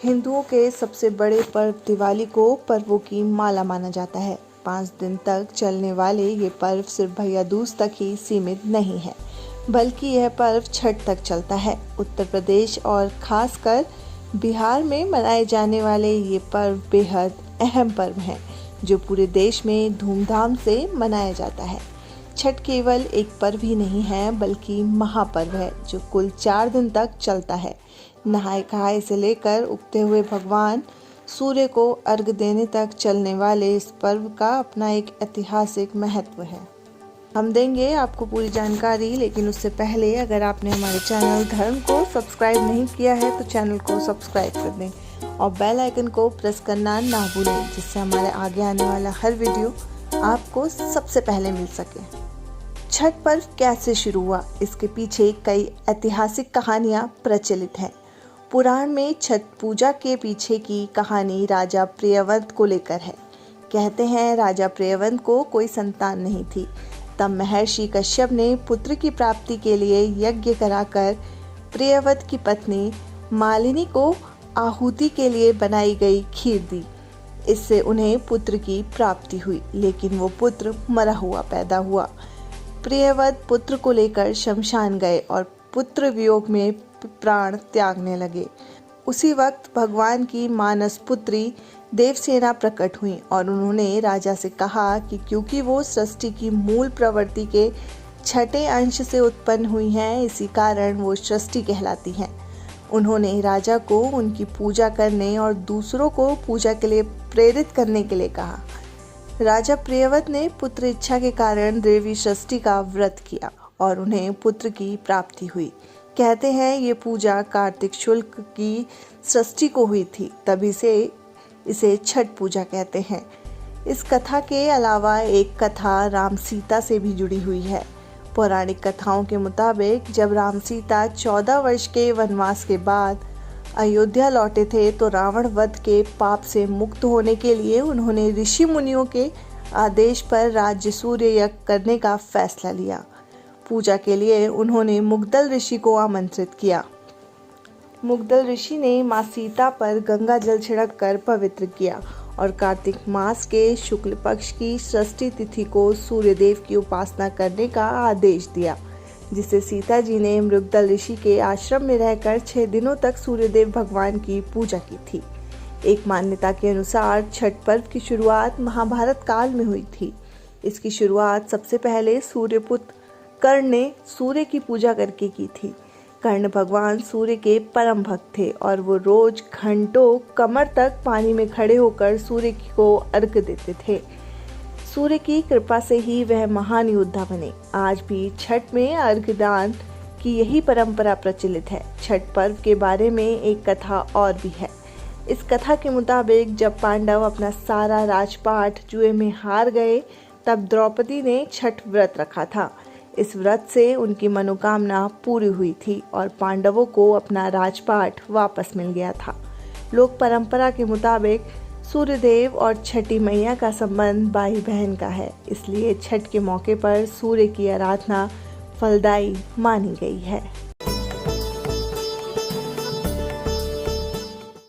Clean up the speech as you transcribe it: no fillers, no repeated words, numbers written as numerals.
हिंदुओं के सबसे बड़े पर्व दिवाली को पर्वों की माला माना जाता है। 5 दिन तक चलने वाले ये पर्व सिर्फ भैया दूज तक ही सीमित नहीं है, बल्कि यह पर्व छठ तक चलता है। उत्तर प्रदेश और खासकर बिहार में मनाए जाने वाले ये पर्व बेहद अहम पर्व हैं, जो पूरे देश में धूमधाम से मनाया जाता है। छठ केवल एक पर्व ही नहीं है, बल्कि महापर्व है जो कुल 4 दिन तक चलता है। नहाए खाए से लेकर उगते हुए भगवान सूर्य को अर्घ देने तक चलने वाले इस पर्व का अपना एक ऐतिहासिक महत्व है। हम देंगे आपको पूरी जानकारी, लेकिन उससे पहले अगर आपने हमारे चैनल धर्म को सब्सक्राइब नहीं किया है तो चैनल को सब्सक्राइब कर दें और बेल आइकन को प्रेस करना ना भूलें, जिससे हमारे आगे आने वाला हर वीडियो आपको सबसे पहले मिल सके। छठ पर्व कैसे शुरू हुआ, इसके पीछे कई ऐतिहासिक कहानियां प्रचलित हैं। पुराण में छठ पूजा के पीछे की कहानी राजा प्रियव्रत को लेकर है। कहते हैं राजा प्रियव्रत को कोई संतान नहीं थी। तब महर्षि कश्यप ने पुत्र की प्राप्ति के लिए यज्ञ कराकर प्रियव्रत की पत्नी मालिनी को आहुति के लिए बनाई गई खीर दी। इससे उन्हें पुत्र की प्राप्ति हुई, लेकिन वो पुत्र मरा हुआ पैदा हुआ। प्रियव्रत पुत्र को लेकर शमशान गए और पुत्र वियोग में प्राण त्यागने लगे। उसी वक्त भगवान की मानस पुत्री देवसेना प्रकट हुई और उन्होंने राजा से कहा कि क्योंकि वो सृष्टि की मूल प्रवृत्ति के छठे अंश से उत्पन्न हुई हैं, इसी कारण वो सृष्टि कहलाती हैं। उन्होंने राजा को उनकी पूजा करने और दूसरों को पूजा के लिए प्रेरित करने के लिए कहा। राजा प्रियव्रत ने पुत्र इच्छा के कारण देवी षष्ठी का व्रत किया और उन्हें पुत्र की प्राप्ति हुई। कहते हैं ये पूजा कार्तिक शुक्ल की षष्ठी को हुई थी, तभी से इसे छठ पूजा कहते हैं। इस कथा के अलावा एक कथा राम सीता से भी जुड़ी हुई है। पौराणिक कथाओं के मुताबिक जब राम सीता 14 वर्ष के वनवास के बाद अयोध्या लौटे थे तो रावण वध के पाप से मुक्त होने के लिए उन्होंने ऋषि मुनियों के आदेश पर राज्य सूर्य यज्ञ करने का फैसला लिया। पूजा के लिए उन्होंने मुग्दल ऋषि को आमंत्रित किया। मुग्दल ऋषि ने मां सीता पर गंगा जल छिड़क कर पवित्र किया और कार्तिक मास के शुक्ल पक्ष की षष्ठी तिथि को सूर्यदेव की उपासना करने का आदेश दिया, जिससे सीता जी ने मुग्दल ऋषि के आश्रम में रहकर 6 दिनों तक सूर्यदेव भगवान की पूजा की थी। एक मान्यता के अनुसार छठ पर्व की शुरुआत महाभारत काल में हुई थी। इसकी शुरुआत सबसे पहले सूर्यपुत्र कर्ण ने सूर्य की पूजा करके की थी। कर्ण भगवान सूर्य के परम भक्त थे और वो रोज घंटों कमर तक पानी में खड़े होकर सूर्य को अर्घ देते थे। सूर्य की कृपा से ही वह महान योद्धा बने। आज भी छठ में अर्घदान की यही परंपरा प्रचलित है। छठ पर्व के बारे में एक कथा और भी है। इस कथा के मुताबिक जब पांडव अपना सारा राजपाट जुए में हार गए, तब द्रौपदी ने छठ व्रत रखा था। इस व्रत से उनकी मनोकामना पूरी हुई थी और पांडवों को अपना राजपाट वापस मिल गया था। लोक परंपरा के मुताबिक सूर्यदेव और छठी मैया का संबंध भाई बहन का है, इसलिए छठ के मौके पर सूर्य की आराधना फलदायी मानी गई है।